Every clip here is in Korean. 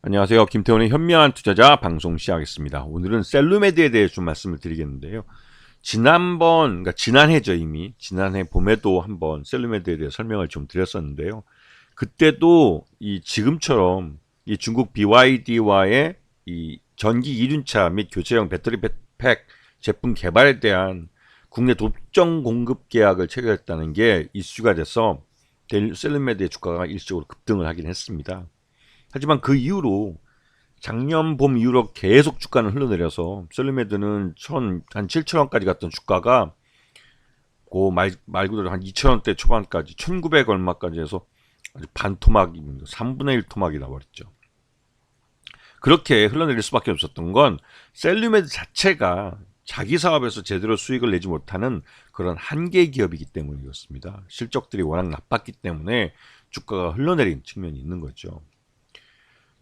안녕하세요. 김태훈의 현명한 투자자 방송 시작하겠습니다. 오늘은 셀루메드에 대해 좀 말씀을 드리겠는데요. 그러니까 지난해죠, 이미. 지난해 봄에도 한번 셀루메드에 대해 설명을 좀 드렸었는데요. 그때도 지금처럼 이 중국 BYD와의 이 전기 이륜차 및 교체형 배터리 팩 제품 개발에 대한 국내 독점 공급 계약을 체결했다는 게 이슈가 돼서 셀루메드의 주가가 일시적으로 급등을 하긴 했습니다. 하지만 그 이후로 작년 봄 이후로 계속 주가는 흘러내려서 셀루메드는 한 7,000원까지 갔던 주가가 말 그대로 한 2,000원대 초반까지 1,900 얼마까지 해서 아주 반토막입니다. 3분의 1 토막이 나버렸죠. 그렇게 흘러내릴 수밖에 없었던 건 셀루메드 자체가 자기 사업에서 제대로 수익을 내지 못하는 그런 한계 기업이기 때문이었습니다. 실적들이 워낙 나빴기 때문에 주가가 흘러내린 측면이 있는 거죠.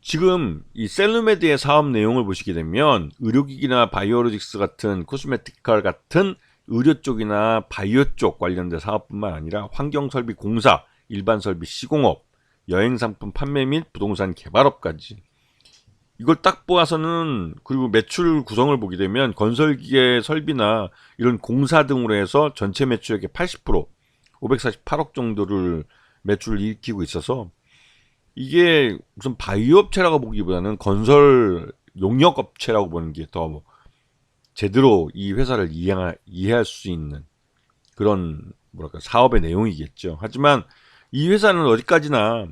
지금 이 셀루메드의 사업 내용을 보시게 되면 의료기기나 바이오로직스 같은 코스메티컬 같은 의료 쪽이나 바이오 쪽 관련된 사업뿐만 아니라 환경설비 공사, 일반 설비 시공업, 여행상품 판매 및 부동산 개발업까지 이걸 딱 보아서는, 그리고 매출 구성을 보게 되면 건설기계 설비나 이런 공사 등으로 해서 전체 매출액의 80%, 548억 정도를 매출을 일으키고 있어서 이게 무슨 바이오 업체라고 보기보다는 건설 용역 업체라고 보는 게 더 제대로 이 회사를 이해할 수 있는 그런 사업의 내용이겠죠. 하지만 이 회사는 어디까지나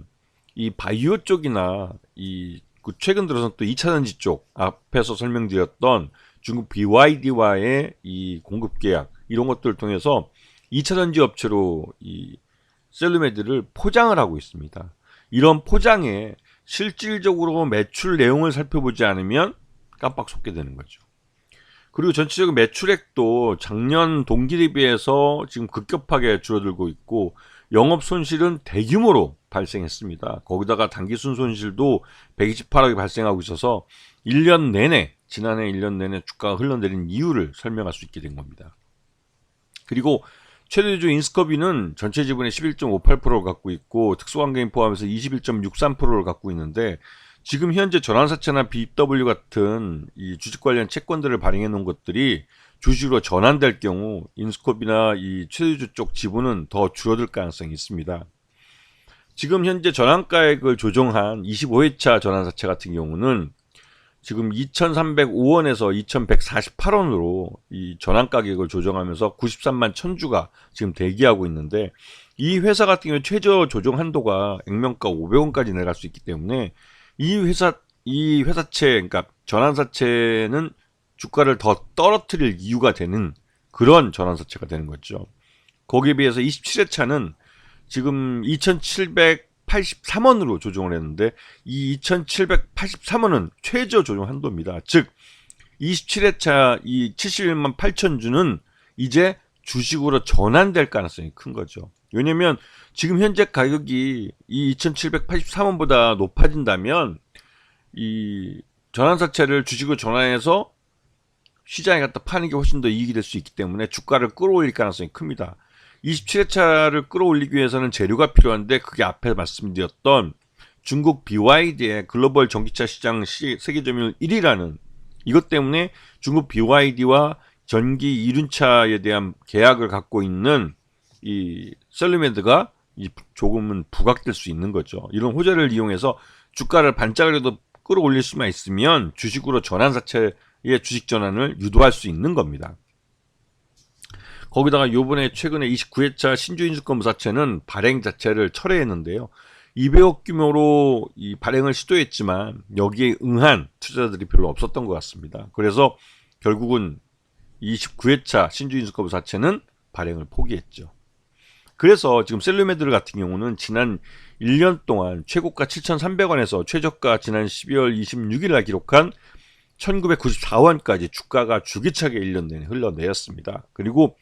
이 바이오 쪽이나 최근 들어서 또 2차전지 쪽 앞에서 설명드렸던 중국 BYD와의 이 공급 계약 이런 것들을 통해서 2차전지 업체로 이 셀루메드를 포장을 하고 있습니다. 이런 포장에 실질적으로 매출 내용을 살펴보지 않으면 깜빡 속게 되는 거죠. 그리고 전체적인 매출액도 작년 동기 대비해서 지금 급격하게 줄어들고 있고 영업 손실은 대규모로 발생했습니다. 거기다가 당기순 손실도 128억이 발생하고 있어서 지난해 1년 내내 주가가 흘러내린 이유를 설명할 수 있게 된 겁니다. 그리고 최대주 인스커비는 전체 지분의 11.58%를 갖고 있고 특수관계인 포함해서 21.63%를 갖고 있는데, 지금 현재 전환사채나 BW 같은 이 주식 관련 채권들을 발행해 놓은 것들이 주식으로 전환될 경우 인스커비나 이 최대주 쪽 지분은 더 줄어들 가능성이 있습니다. 지금 현재 전환가액을 조정한 25회차 전환사채 같은 경우는 지금 2,305원에서 2,148원으로 이 전환 가격을 조정하면서 93만 1,000주가 지금 대기하고 있는데, 이 회사 같은 경우 최저 조정 한도가 액면가 500원까지 내려갈 수 있기 때문에 이 회사채, 그러니까 전환사채는 주가를 더 떨어뜨릴 이유가 되는 그런 전환사채가 되는 거죠. 거기에 비해서 27회차는 지금 2,783원으로 조정을 했는데 이 2,783원은 최저 조정 한도입니다. 즉 27회차 이 71만 8천주는 이제 주식으로 전환될 가능성이 큰 거죠. 왜냐면 지금 현재 가격이 이 2,783원보다 높아진다면 이 전환사채를 주식으로 전환해서 시장에 갖다 파는 게 훨씬 더 이익이 될 수 있기 때문에 주가를 끌어올릴 가능성이 큽니다. 27회차를 끌어올리기 위해서는 재료가 필요한데, 그게 앞에 말씀드렸던 중국 BYD의 글로벌 전기차 시장 세계 점유율 1위라는 이것 때문에 중국 BYD와 전기 이륜차에 대한 계약을 갖고 있는 이 셀루메드가 조금은 부각될 수 있는 거죠. 이런 호재를 이용해서 주가를 반짝이라도 끌어올릴 수만 있으면 주식으로 전환사채의 주식 전환을 유도할 수 있는 겁니다. 거기다가 요번에 최근에 29회차 신주인수권부사채는 발행 자체를 철회했는데요. 200억 규모로 이 발행을 시도했지만 여기에 응한 투자자들이 별로 없었던 것 같습니다. 그래서 결국은 29회차 신주인수권부사채는 발행을 포기했죠. 그래서 지금 셀루메드 같은 경우는 지난 1년 동안 최고가 7,300원에서 최저가 지난 12월 26일 날 기록한 1,994원까지 주가가 줄기차게 1년 내내 흘러내렸습니다. 그리고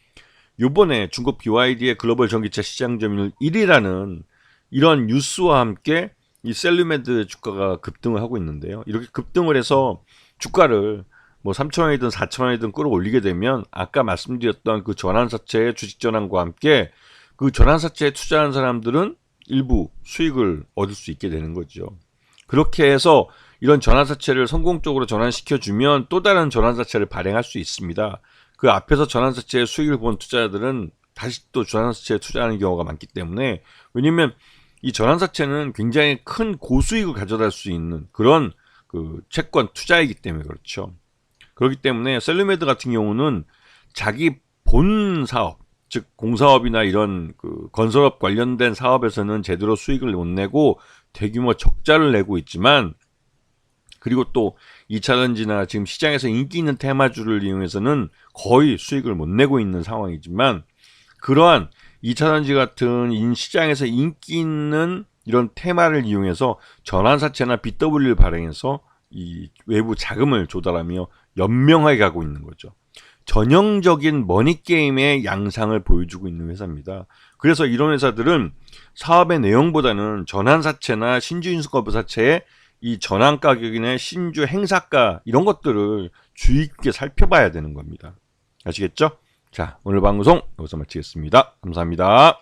요번에 중국 BYD의 글로벌 전기차 시장 점유율 1위라는 이런 뉴스와 함께 이 셀루메드 주가가 급등을 하고 있는데요. 이렇게 급등을 해서 주가를 3,000원이든 4,000원이든 끌어올리게 되면 아까 말씀드렸던 그 전환사채의 주식 전환과 함께 그 전환사채에 투자한 사람들은 일부 수익을 얻을 수 있게 되는 거죠. 그렇게 해서 이런 전환사채를 성공적으로 전환시켜주면 또 다른 전환사채를 발행할 수 있습니다. 그 앞에서 전환사채의 수익을 본 투자자들은 다시 또 전환사채에 투자하는 경우가 많기 때문에, 왜냐면 이 전환사채는 굉장히 큰 고수익을 가져다 수 있는 그런 그 채권 투자이기 때문에 그렇죠. 그렇기 때문에 셀루메드 같은 경우는 자기 본 사업, 즉 공사업이나 이런 그 건설업 관련된 사업에서는 제대로 수익을 못 내고 대규모 적자를 내고 있지만, 그리고 또 2차전지나 지금 시장에서 인기 있는 테마주를 이용해서는 거의 수익을 못 내고 있는 상황이지만, 그러한 2차전지 같은 시장에서 인기 있는 이런 테마를 이용해서 전환사채나 BW를 발행해서 이 외부 자금을 조달하며 연명하게 가고 있는 거죠. 전형적인 머니게임의 양상을 보여주고 있는 회사입니다. 그래서 이런 회사들은 사업의 내용보다는 전환사채나 신주인수거부사채의 이 전환 가격이나 신주 행사가 이런 것들을 주의 깊게 살펴봐야 되는 겁니다. 아시겠죠? 자, 오늘 방송 여기서 마치겠습니다. 감사합니다.